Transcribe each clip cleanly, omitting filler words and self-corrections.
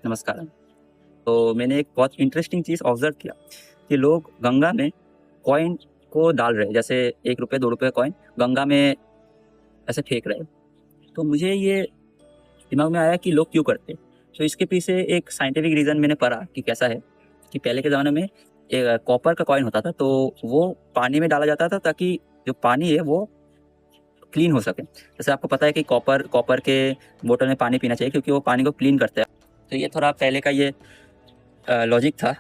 नमस्कार। तो मैंने एक बहुत इंटरेस्टिंग चीज़ ऑब्ज़र्व किया कि लोग गंगा में कॉइन को डाल रहे हैं, जैसे ₹1 ₹2 कॉइन गंगा में ऐसे फेंक रहे हैं। तो मुझे ये दिमाग में आया कि लोग क्यों करते हैं? तो इसके पीछे एक साइंटिफिक रीज़न मैंने पढ़ा कि कैसा है कि पहले के ज़माने में कॉपर का कॉइन होता था, तो वो पानी में डाला जाता था ताकि जो पानी है वो क्लीन हो सके। जैसे आपको पता है कि कॉपर कॉपर के बोतल में पानी पीना चाहिए क्योंकि वो पानी को क्लीन करता है। तो ये थोड़ा पहले का ये लॉजिक था,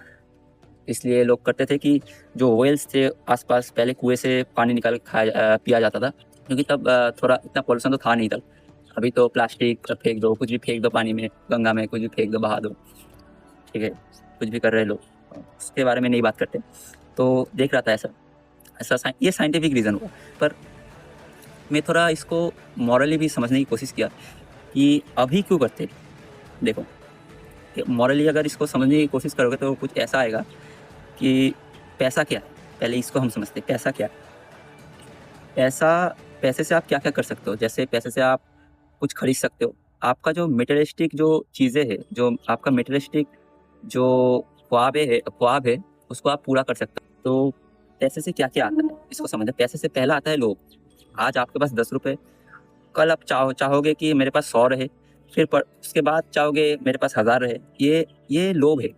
इसलिए लोग करते थे कि जो वेल्स थे आस-पास पहले कुएँ से पानी निकाल के पिया जाता था, क्योंकि तब थोड़ा इतना पॉल्यूशन तो था नहीं तब। अभी तो प्लास्टिक फेंक दो, कुछ भी फेंक दो पानी में, गंगा में कुछ भी फेंक दो, बहा दो, ठीक है? कुछ भी कर रहे हैं लोग, उसके बारे में नहीं बात करते। तो देख रहा था ऐसा ऐसा साइ ये साइंटिफिक रीज़न हुआ, पर मैं थोड़ा इसको मॉरली भी समझने की कोशिश किया कि अभी क्यों करते हैं? देखो, मॉरली अगर इसको समझने की कोशिश करोगे तो कुछ ऐसा आएगा कि पैसा क्या है? पहले इसको हम समझते हैं, पैसा क्या है? पैसा पैसे से आप क्या-क्या कर सकते हो? जैसे पैसे से आप कुछ खरीद सकते हो। आपका जो मटेरियलिस्टिक जो चीज़ें हैं, जो आपका मटेरियलिस्टिक जो ख्वाब है, उसको आप पूरा कर सकते हो। तो पैसे से क्या-क्या आता है? इसको समझें। पैसे से पहला आता है लोभ। आज आपके पास ₹10, कल आप चाहोगे कि मेरे पास 100 रहे, फिर उसके बाद चाहोगे मेरे पास 1000 रहे। ये लोभ है।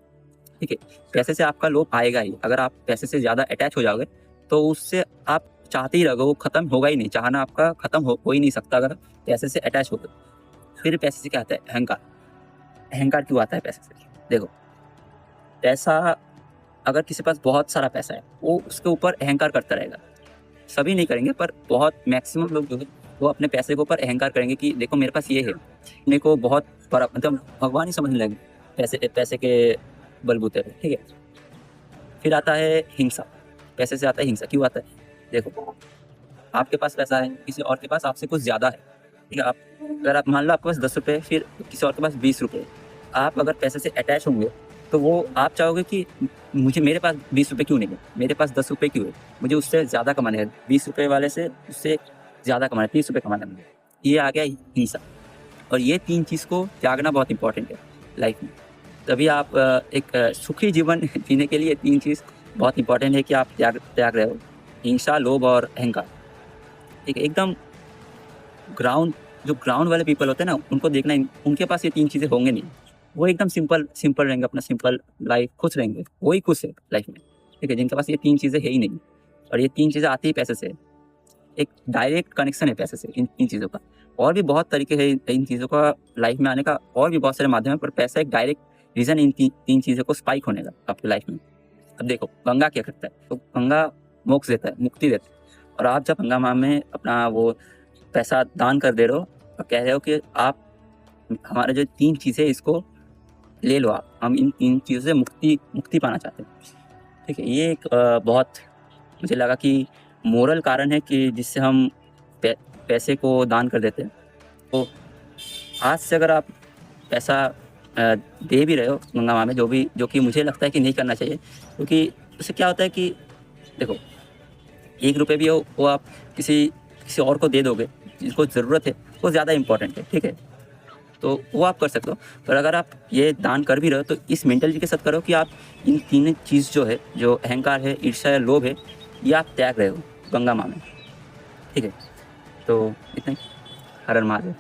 ठीक है? पैसे से आपका लोभ आएगा ही। अगर आप पैसे से ज़्यादा अटैच हो जाओगे, तो उससे आप चाहते ही रहोगे, वो खत्म होगा ही नहीं। चाहना आपका खत्म हो ही नहीं सकता अगर आप पैसे से अटैच हो तो। फिर पैसे से क्या आता है? अहंकार। अहंकार क्यों आता है पैसे से? देखो, पैसा अगर किसी के पास बहुत सारा पैसा है, वो उसके ऊपर अहंकार करता रहेगा। सभी नहीं करेंगे, पर बहुत मैक्सिमम लोग जो है, वो अपने पैसे के ऊपर अहंकार करेंगे कि देखो मेरे पास ये है। मेरे को बहुत बड़ा मतलब भगवान ही समझने लगे पैसे पैसे के बलबूते पे, ठीक है? फिर आता है हिंसा। पैसे से आता है हिंसा, क्यों आता है? देखो, आपके पास पैसा है, किसी और के पास आपसे कुछ ज़्यादा है, ठीक है? अगर आप मान लो आपके पास ₹10, फिर किसी और के पास ₹20, आप अगर पैसे से अटैच होंगे, तो वो आप चाहोगे कि मुझे मेरे पास ₹20 क्यों नहीं है? मेरे पास ₹10 क्यों है? मुझे उससे ज़्यादा कमाने हैं, ₹20 वाले से उससे ज़्यादा कमाना है, ₹30 कमाना है मुझे। ये आ गया हिंसा, और ये 3 चीज़ को त्यागना बहुत इम्पोर्टेंट है लाइफ़ में। तभी आप एक सुखी जीवन जीने के लिए 3 चीज़ बहुत इम्पोर्टेंट है कि आप त्याग त्याग रहे हो। हिंसा, लोभ और अहंकार। ठीक है? एकदम ग्राउंड वाले पीपल होते हैं ना, उनको देखना, उनके पास ये 3 चीज़ें होंगे नहीं। वो एकदम सिंपल सिंपल रहेंगे, अपना सिंपल लाइफ़, खुश रहेंगे। वो ही खुश है लाइफ़ में। ठीक है? जिनके पास ये 3 चीज़ें है ही नहीं, और ये 3 चीज़ें आती ही पैसे से। एक डायरेक्ट कनेक्शन है पैसे से इन चीज़ों का। और भी बहुत तरीके हैं इन चीज़ों का लाइफ़ में आने का, और भी बहुत सारे माध्यम हैं, पर पैसा एक डायरेक्ट रीज़न है इन 3 चीज़ों को स्पाइक होने का आपकी लाइफ़ में। अब देखो, गंगा क्या करता है? तो गंगा मोक्ष देता है, मुक्ति देता है। और आप जब गंगा माँ में अपना वो पैसा दान कर दे रहे हो और कह रहे हो कि आप हमारे जो 3 चीज़ें इसको ले लो आप, हम इन 3 चीज़ों से मुक्ति मुक्ति पाना चाहते हैं। ठीक है? ये एक बहुत मुझे लगा कि मोरल कारण है कि जिससे हम पै पैसे को दान कर देते हैं। तो आज से अगर आप पैसा दे भी रहे हो गंगा माँ में, जो कि मुझे लगता है कि नहीं करना चाहिए, क्योंकि उससे क्या होता है कि देखो, ₹1 भी हो वो आप किसी किसी और को दे दोगे, जिसको ज़रूरत है, वो ज़्यादा इम्पोर्टेंट है, ठीक है? तो वो आप कर सकते हो। पर अगर आप ये दान कर भी रहे हो, तो इस मेंटालिटी के साथ करो कि आप इन 3 चीज़ जो है, जो अहंकार है, ईर्ष्या है, लोभ है, ये आप त्याग रहे हो गंगा माँ में, ठीक है? तो इतना ही। हर हर महादेव।